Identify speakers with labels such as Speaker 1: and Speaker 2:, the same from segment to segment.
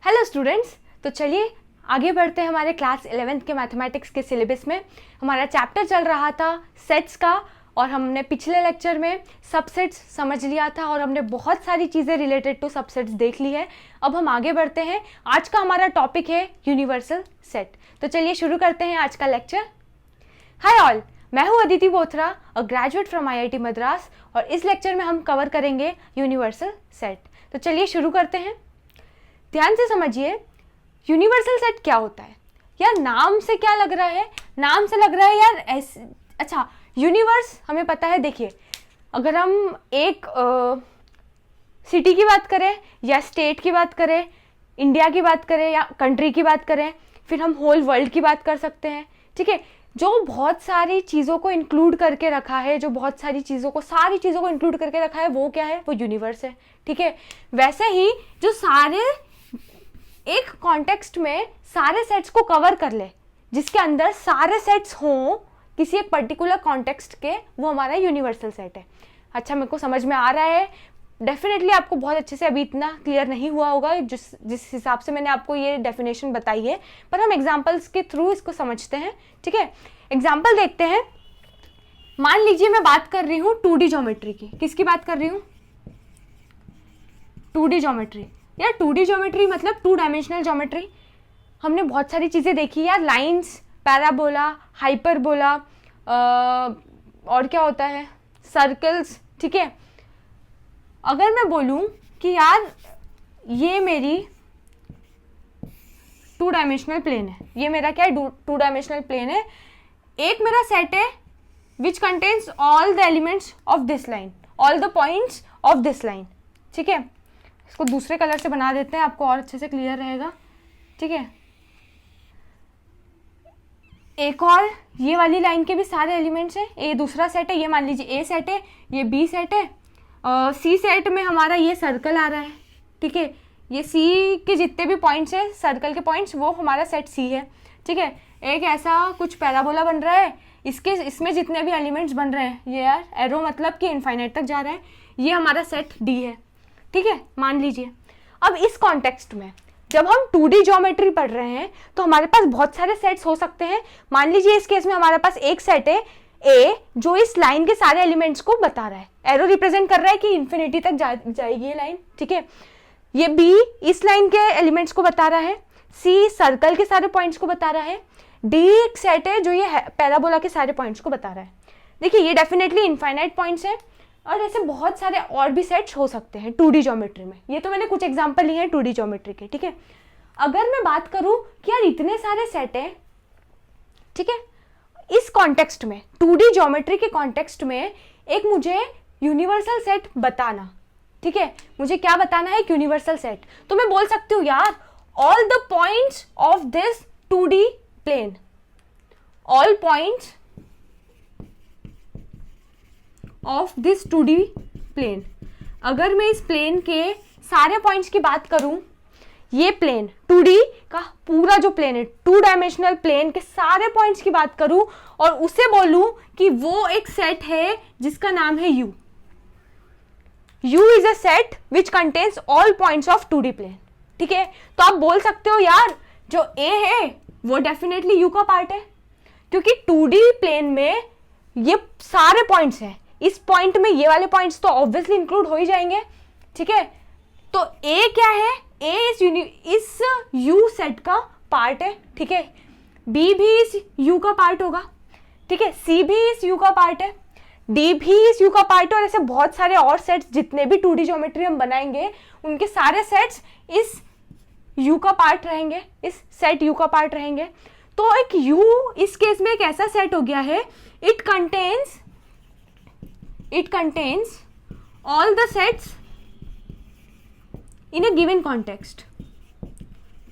Speaker 1: Hello students, तो चलिए आगे बढ़ते हैं हमारे क्लास 11th के मैथमेटिक्स के सिलेबस में। हमारा चैप्टर चल रहा था सेट्स का और हमने पिछले लेक्चर में सबसेट्स समझ लिया था और हमने बहुत सारी चीज़ें रिलेटेड टू सबसेट्स देख ली है। अब हम आगे बढ़ते हैं। आज का हमारा टॉपिक है यूनिवर्सल सेट। तो चलिए शुरू करते हैं आज का लेक्चर। हाय ऑल, मैं हूँ Aditi Bothra, a graduate from IIT Madras, और इस लेक्चर में हम कवर करेंगे यूनिवर्सल सेट। तो चलिए शुरू करते हैं। ध्यान से समझिए, यूनिवर्सल सेट क्या होता है। यार नाम से क्या लग रहा है, नाम से लग रहा है यार ऐसे। अच्छा, यूनिवर्स हमें पता है। देखिए, अगर हम एक सिटी की बात करें या स्टेट की बात करें, इंडिया की बात करें या कंट्री की बात करें, फिर हम होल वर्ल्ड की बात कर सकते हैं। ठीक है, जो बहुत सारी चीज़ों को इंक्लूड करके रखा है, जो बहुत सारी चीज़ों को इंक्लूड करके रखा है, वो क्या है? वो यूनिवर्स है। ठीक है, वैसे ही जो सारे एक कॉन्टेक्स्ट में सारे सेट्स को कवर कर ले, जिसके अंदर सारे सेट्स हों किसी एक पर्टिकुलर कॉन्टेक्स्ट के, वो हमारा यूनिवर्सल सेट है। अच्छा, मेरे को समझ में आ रहा है। डेफिनेटली आपको बहुत अच्छे से अभी इतना क्लियर नहीं हुआ होगा जिस हिसाब से मैंने आपको ये डेफिनेशन बताई है, पर हम एग्जांपल्स के थ्रू इसको समझते हैं। ठीक है, एग्जांपल देखते हैं। मान लीजिए मैं बात कर रही हूँ 2D ज्योमेट्री की। किसकी बात कर रही हूँ? 2D geometry. यार 2D ज्योमेट्री मतलब 2 डायमेंशनल ज्योमेट्री। हमने बहुत सारी चीज़ें देखी यार, लाइंस, पैराबोला, हाइपरबोला, और क्या होता है, सर्कल्स। ठीक है, अगर मैं बोलूं कि यार ये मेरी 2 डायमेंशनल प्लेन है, ये मेरा क्या है? 2 डायमेंशनल प्लेन है। एक मेरा सेट है विच contains all the elements of this line, all the points of this line. ठीक है, इसको दूसरे कलर से बना देते हैं, आपको और अच्छे से क्लियर रहेगा। ठीक है, एक और ये वाली लाइन के भी सारे एलिमेंट्स हैं। ए दूसरा सेट है, ये मान लीजिए ए सेट है, ये बी सेट है। सी सेट में हमारा ये सर्कल आ रहा है। ठीक है, ये सी के जितने भी पॉइंट्स हैं, सर्कल के पॉइंट्स, वो हमारा सेट सी है। ठीक है, एक ऐसा कुछ पैराबोला बन रहा है, इसमें जितने भी एलिमेंट्स बन रहे हैं, ये यार एरो मतलब कि इनफाइनाइट तक जा रहा है, ये हमारा सेट डी है। ठीक है, मान लीजिए। अब इस कॉन्टेक्स्ट में जब हम 2D ज्योमेट्री पढ़ रहे हैं तो हमारे पास बहुत सारे सेट्स हो सकते हैं। मान लीजिए इस केस में हमारे पास एक सेट है ए, जो इस लाइन के सारे एलिमेंट्स को बता रहा है। एरो रिप्रेजेंट कर रहा है कि इन्फिनिटी तक जाएगी ये लाइन। ठीक है, ये बी इस लाइन के एलिमेंट्स को बता रहा है, सी सर्कल के सारे पॉइंट्स को बता रहा है, डी एक सेट है जो ये पैराबोला के सारे पॉइंट्स को बता रहा है। देखिए, ये डेफिनेटली इनफाइनाइट पॉइंट्स है, और ऐसे बहुत सारे और भी सेट्स हो सकते हैं 2D ज्योमेट्री में। ये तो मैंने कुछ एग्जांपल लिए हैं 2D ज्योमेट्री के। ठीक है, अगर मैं बात करूं कि यार इतने सारे सेट हैं, ठीक है, इस कॉन्टेक्स्ट में 2D ज्योमेट्री के कॉन्टेक्स्ट में एक मुझे यूनिवर्सल सेट बताना। ठीक है, मुझे क्या बताना है? एक यूनिवर्सल सेट। तो मैं बोल सकती हूँ यार all the points of this 2D plane, all points of this 2D plane. अगर मैं इस प्लेन के सारे पॉइंट्स की बात करूं, ये प्लेन 2D का पूरा जो प्लेन है, 2 डायमेंशनल प्लेन के सारे पॉइंट्स की बात करूं और उसे बोलूं कि वो एक सेट है जिसका नाम है U। U is a set which contains all points of 2D plane. ठीक है, तो आप बोल सकते हो यार जो A है वो डेफिनेटली U का पार्ट है, क्योंकि 2D प्लेन में ये सारे पॉइंट्स हैं। इस पॉइंट में ये वाले पॉइंट्स तो ऑब्वियसली इंक्लूड हो ही जाएंगे। ठीक है, तो A क्या है? A इस U सेट का पार्ट है। ठीक है, B भी इस U का पार्ट होगा। ठीक है, C भी इस U का पार्ट है, D भी इस U का पार्ट है, और ऐसे बहुत सारे और सेट्स, जितने भी 2D ज्योमेट्री हम बनाएंगे उनके सारे सेट्स इस U का पार्ट रहेंगे, इस सेट U का पार्ट रहेंगे। तो एक U इस केस में एक ऐसा सेट हो गया है, it contains all the sets in a given context।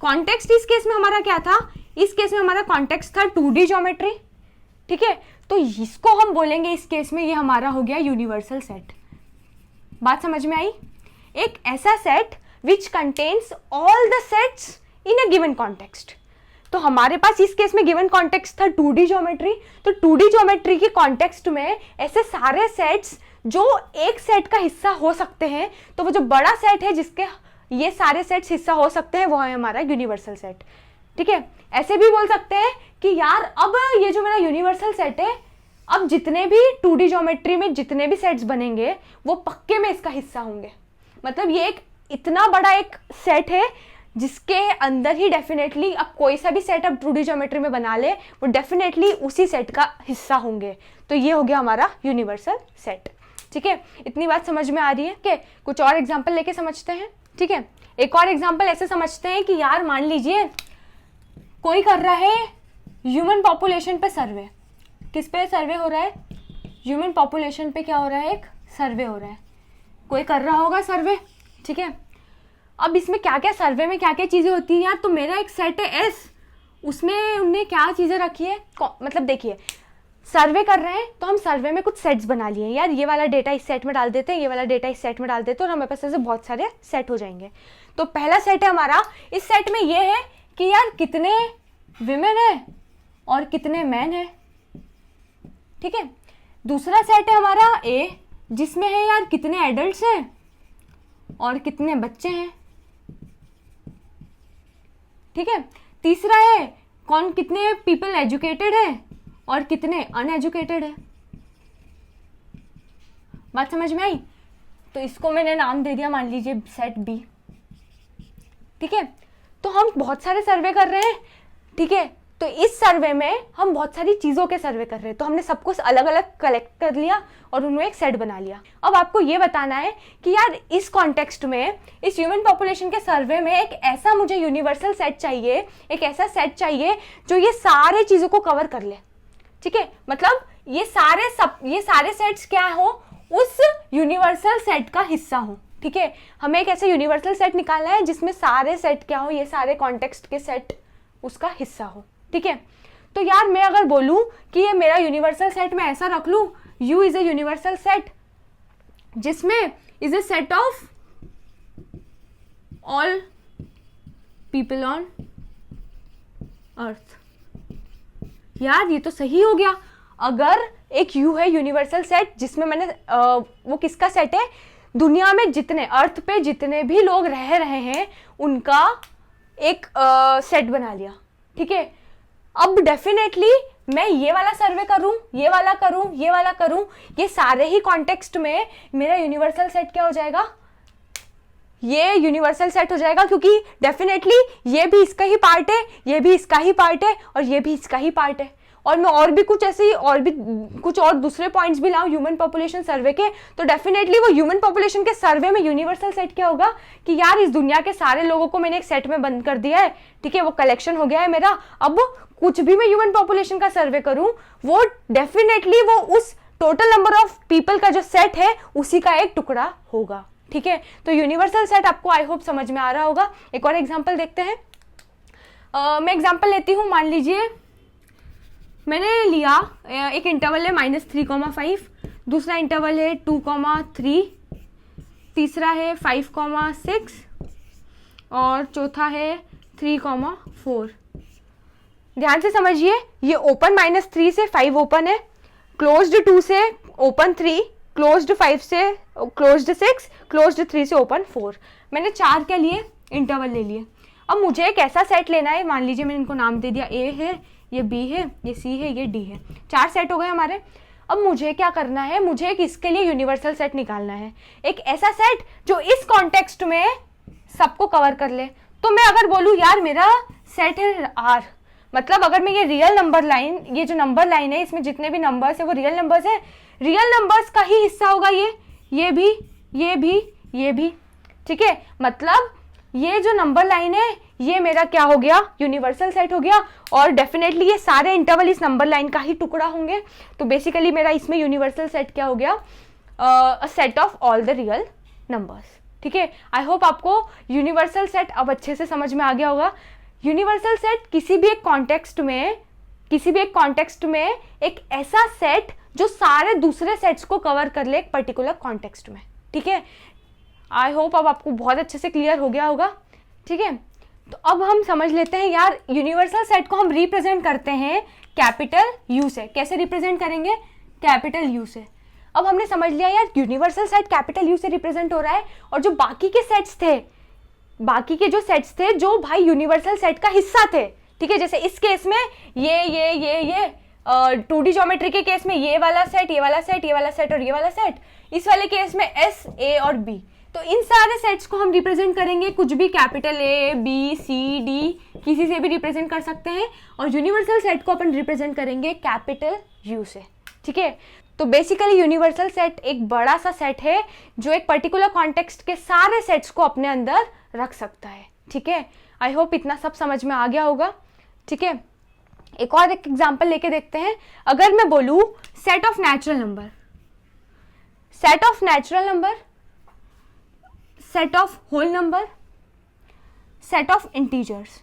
Speaker 1: Context इस केस में हमारा क्या था? इस केस में हमारा कॉन्टेक्स्ट था 2D ज्योमेट्री। ठीक है, तो इसको हम बोलेंगे इस केस में ये हमारा हो गया यूनिवर्सल सेट। बात समझ में आई? एक ऐसा set which contains all the sets in a given context. तो हमारे पास इस केस में गिवन कॉन्टेक्स्ट था 2D ज्योमेट्री। तो 2D ज्योमेट्री के कॉन्टेक्स्ट में ऐसे सारे सेट्स जो एक सेट का हिस्सा हो सकते हैं, तो वो जो बड़ा सेट है ये सारे सेट्स हिस्सा हो सकते हैं, वो है हमारा यूनिवर्सल सेट। ठीक है, ऐसे भी बोल सकते हैं कि यार अब ये जो मेरा यूनिवर्सल सेट है, अब जितने भी 2D ज्योमेट्री में जितने भी सेट्स बनेंगे वो पक्के में इसका हिस्सा होंगे। मतलब ये एक इतना बड़ा एक सेट है जिसके अंदर ही डेफिनेटली अब कोई सा भी सेट अब 2D ज्योमेट्री में बना ले वो डेफिनेटली उसी सेट का हिस्सा होंगे। तो ये हो गया हमारा यूनिवर्सल सेट। ठीक है, इतनी बात समझ में आ रही है कि कुछ और एग्जाम्पल लेके समझते हैं। ठीक है, एक और एग्जाम्पल ऐसे समझते हैं कि यार मान लीजिए कोई कर रहा है ह्यूमन पॉपुलेशन पे सर्वे। किस पे सर्वे हो रहा है? ह्यूमन पॉपुलेशन पे क्या हो रहा है? एक सर्वे हो रहा है, कोई कर रहा होगा सर्वे। ठीक है, अब इसमें क्या क्या सर्वे में क्या क्या चीज़ें होती हैं यार। तो मेरा एक सेट है एस, उसमें उनने क्या चीज़ें रखी है, मतलब देखिए सर्वे कर रहे हैं तो हम सर्वे में कुछ सेट्स बना लिए यार, ये वाला डेटा इस सेट में डाल देते हैं, ये वाला डेटा इस सेट में डाल देते हैं और हमारे पास ऐसे बहुत सारे सेट हो जाएंगे। तो पहला सेट है हमारा, इस सेट में ये है कि यार कितने विमेन है और कितने मैन है। ठीक है, दूसरा सेट है हमारा ए, जिसमें है यार कितने एडल्ट्स हैं और कितने बच्चे हैं। ठीक है, तीसरा है कौन कितने पीपल एजुकेटेड है और कितने अनएजुकेटेड है। बात समझ में आई? तो इसको मैंने नाम दे दिया मान लीजिए सेट बी। ठीक है, तो हम बहुत सारे सर्वे कर रहे हैं। ठीक है, तो इस सर्वे में हम बहुत सारी चीज़ों के सर्वे कर रहे हैं, तो हमने सब कुछ अलग अलग कलेक्ट कर लिया और उन्हें एक सेट बना लिया। अब आपको ये बताना है कि यार इस कॉन्टेक्स्ट में, इस ह्यूमन पॉपुलेशन के सर्वे में एक ऐसा मुझे यूनिवर्सल सेट चाहिए, एक ऐसा सेट चाहिए जो ये सारे चीज़ों को कवर कर ले। ठीक है, मतलब ये सारे सेट्स क्या हो, उस यूनिवर्सल सेट का हिस्सा हो। ठीक है, हमें एक ऐसा यूनिवर्सल सेट निकालना है जिसमें सारे सेट क्या हो, ये सारे कॉन्टेक्स्ट के सेट उसका हिस्सा हो। ठीक है, तो यार मैं अगर बोलूं कि ये मेरा यूनिवर्सल सेट मैं ऐसा रख लूं, U is a universal set जिसमें is a set of all people on Earth. यार ये तो सही हो गया। अगर एक U है यूनिवर्सल सेट जिसमें मैंने वो किसका सेट है, दुनिया में जितने अर्थ पे जितने भी लोग रह रहे हैं उनका एक सेट बना लिया। ठीक है, अब डेफिनेटली मैं ये वाला सर्वे करूं, ये वाला करूं, ये वाला करूं, ये सारे ही कॉन्टेक्स्ट में मेरा यूनिवर्सल सेट क्या हो जाएगा, ये यूनिवर्सल सेट हो जाएगा, क्योंकि डेफिनेटली ये भी इसका ही पार्ट है, ये भी इसका ही पार्ट है और ये भी इसका ही पार्ट है। और मैं और भी कुछ ऐसे और भी कुछ और दूसरे पॉइंट्स भी लाऊं ह्यूमन पॉपुलेशन सर्वे के, तो डेफिनेटली वो ह्यूमन पॉपुलेशन के सर्वे में यूनिवर्सल सेट क्या होगा कि यार इस दुनिया के सारे लोगों को मैंने एक सेट में बंद कर दिया है। ठीक है, वो कलेक्शन हो गया है मेरा। अब कुछ भी मैं ह्यूमन पॉपुलेशन का सर्वे करूं, वो डेफिनेटली वो उस टोटल नंबर ऑफ पीपल का जो सेट है उसी का एक टुकड़ा होगा। ठीक है, तो यूनिवर्सल सेट आपको आई होप समझ में आ रहा होगा। एक और एग्जांपल देखते हैं। मैं एग्जांपल लेती हूँ। मान लीजिए मैंने लिया एक इंटरवल है -3,5, दूसरा इंटरवल है 2,3, तीसरा है 5,6 और चौथा है 3,4। ध्यान से समझिए, ये ओपन -3 से 5 ओपन है, क्लोज्ड 2 से ओपन 3, क्लोज्ड 5 से क्लोज्ड 6, क्लोज्ड 3 से ओपन 4। मैंने 4 के लिए इंटरवल ले लिए। अब मुझे एक ऐसा सेट लेना है, मान लीजिए मैंने इनको नाम दे दिया, ए है, ये बी है, ये सी है, ये डी है। 4 सेट हो गए हमारे। अब मुझे क्या करना है, मुझे एक इसके लिए यूनिवर्सल सेट निकालना है, एक ऐसा सेट जो इस कॉन्टेक्स्ट में सबको कवर कर ले। तो मैं अगर बोलूँ यार मेरा सेट है आर, मतलब अगर मैं ये रियल नंबर लाइन, ये जो नंबर लाइन है इसमें जितने भी नंबर्स है वो रियल नंबर्स है, रियल नंबर्स का ही हिस्सा होगा ये भी, ये भी, ये भी। ठीक है, मतलब ये जो नंबर लाइन है ये मेरा क्या हो गया, यूनिवर्सल सेट हो गया। और डेफिनेटली ये सारे इंटरवल इस नंबर लाइन का ही टुकड़ा होंगे। तो बेसिकली मेरा इसमें यूनिवर्सल सेट क्या हो गया, a set of all the real numbers. ठीक है, आई होप आपको यूनिवर्सल सेट अब अच्छे से समझ में आ गया होगा। यूनिवर्सल सेट किसी भी एक कॉन्टेक्स्ट में एक ऐसा सेट जो सारे दूसरे सेट्स को कवर कर ले एक पर्टिकुलर कॉन्टेक्स्ट में। ठीक है, आई होप अब आपको बहुत अच्छे से क्लियर हो गया होगा। ठीक है, तो अब हम समझ लेते हैं यार यूनिवर्सल सेट को हम रिप्रेजेंट करते हैं कैपिटल यू से। कैसे रिप्रेजेंट करेंगे, कैपिटल यू से। अब हमने समझ लिया यार यूनिवर्सल सेट कैपिटल यू से रिप्रेजेंट हो रहा है और जो बाकी के सेट्स थे बाकी के जो सेट्स थे जो भाई यूनिवर्सल सेट का हिस्सा थे, ठीक है, जैसे इस केस में ये 2D ज्योमेट्री के केस में ये वाला सेट, ये वाला सेट, ये वाला सेट और ये वाला सेट, इस वाले केस में S, A और B। तो इन सारे सेट्स को हम रिप्रेजेंट करेंगे कुछ भी capital A, B, C, D किसी से भी रिप्रेजेंट कर सकते हैं, और यूनिवर्सल सेट को अपन रिप्रेजेंट करेंगे कैपिटल U से, ठीक है। तो बेसिकली यूनिवर्सल सेट एक बड़ा सा सेट है जो एक पर्टिकुलर कॉन्टेक्स्ट के सारे सेट्स को अपने अंदर रख सकता है, ठीक है। आई होप इतना सब समझ में आ गया होगा, ठीक है। एक और एक एग्जांपल लेके देखते हैं। अगर मैं बोलूं set of natural number, set of natural number, set of whole number, set of integers,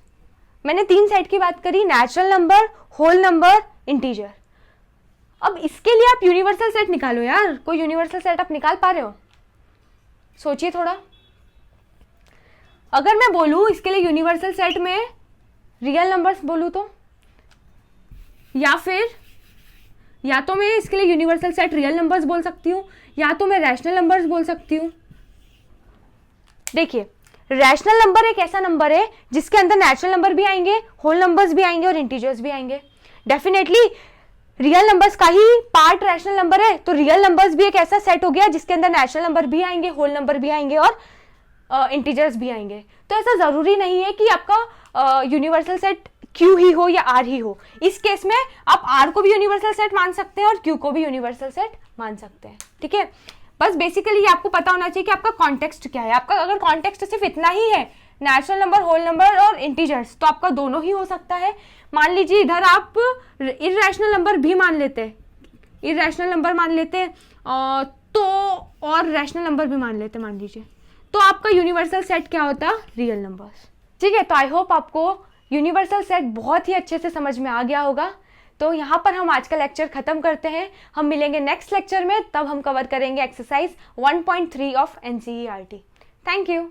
Speaker 1: मैंने 3 सेट की बात करी, natural number, whole number, integer. अब इसके लिए आप यूनिवर्सल सेट निकालो यार, कोई यूनिवर्सल सेट आप निकाल पा रहे हो? सोचिए थोड़ा। अगर मैं बोलूं इसके लिए यूनिवर्सल सेट में रियल नंबर्स बोलूं तो, या फिर या तो मैं इसके लिए यूनिवर्सल सेट रियल नंबर्स बोल सकती हूँ, या तो मैं रैशनल नंबर्स बोल सकती हूँ। देखिए, रैशनल नंबर एक ऐसा नंबर है जिसके अंदर नेचुरल नंबर भी आएंगे, होल नंबर्स भी आएंगे और इंटीजर्स भी आएंगे। डेफिनेटली रियल नंबर्स का ही पार्ट रैशनल नंबर है, तो रियल नंबर्स भी एक ऐसा सेट हो गया जिसके अंदर नेचुरल नंबर भी आएंगे, होल नंबर भी आएंगे और इंटीजर्स भी आएंगे। तो ऐसा जरूरी नहीं है कि आपका यूनिवर्सल सेट Q ही हो या R ही हो। इस केस में आप R को भी यूनिवर्सल सेट मान सकते हैं और Q को भी यूनिवर्सल सेट मान सकते हैं, ठीक है। बस बेसिकली ये आपको पता होना चाहिए कि आपका कॉन्टेक्स्ट क्या है। आपका अगर कॉन्टेक्स्ट सिर्फ इतना ही है, नेचुरल नंबर, होल नंबर और इंटीजर्स, तो आपका दोनों ही हो सकता है। मान लीजिए इधर आप इररेशनल नंबर भी मान लेते, इररेशनल नंबर मान लेते तो और रैशनल नंबर भी मान लेते मान लीजिए, तो आपका यूनिवर्सल सेट क्या होता? रियल नंबर्स, ठीक है। तो आई होप आपको यूनिवर्सल सेट बहुत ही अच्छे से समझ में आ गया होगा। तो यहाँ पर हम आज का लेक्चर खत्म करते हैं। हम मिलेंगे नेक्स्ट लेक्चर में, तब हम कवर करेंगे exercise 1.3 of NCERT। Thank you.